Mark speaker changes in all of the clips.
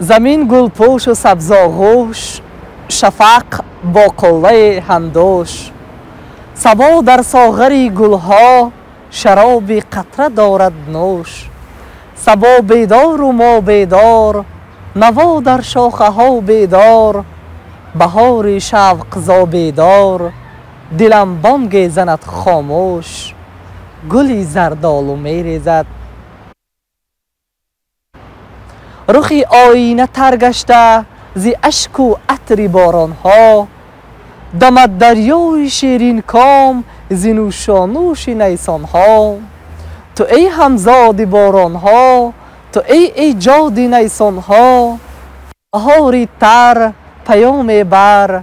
Speaker 1: زمین گلپوش و سبزاغوش، شفق با قله همدوش. صبا در ساغری گلها، شراب قطره دارد نوش. صبا بیدار و ما بیدار، نوا در شاخه ها بیدار. بهار شوق زا بیدار، دلم بانگ زند خاموش. گلی زردالو می ریزد، رخی آینه تر گشته زی اشک و عطر باران ها. دمد دریای شیرین کام زی نوشانوش نیسان ها. تو ای همزاد باران ها، تو ای ایجاد نیسان ها. بهاری تر پیام بر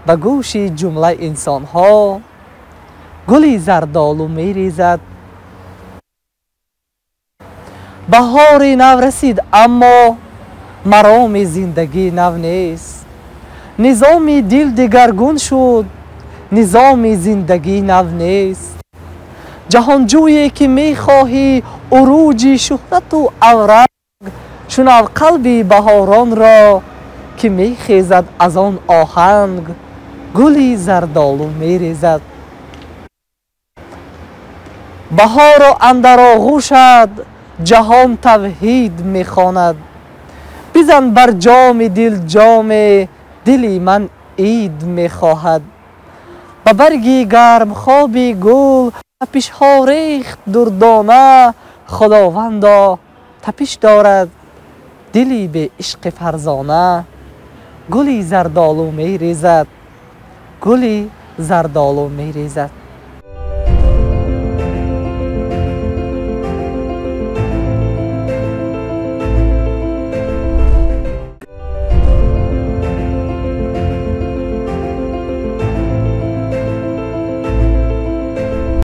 Speaker 1: به گوش جمله انسان ها. گلی زردالو می ریزد، بهاری نو رسید اما مرام زندگی نو نیست. نظام دل دگرگون شد، نظام زندگی نو نیست. جهانجویی که می خواهی عروج شهرت و اورنگ، شنو قلبی بهاران را که می خیزد از آن آهنگ. گلی زردالو می ریزد، بهار و اندر آغوشت جهان توحید می خواند. بزن بر جام دل جام، دلی من عید می خواهد. به برگی گرم خوابی گل، تپش ها ریخت دردانه. خداوندا تپش دارد دلی به عشق فرزانه. گلی زردالو می ریزد، گلی زردالو می ریزد.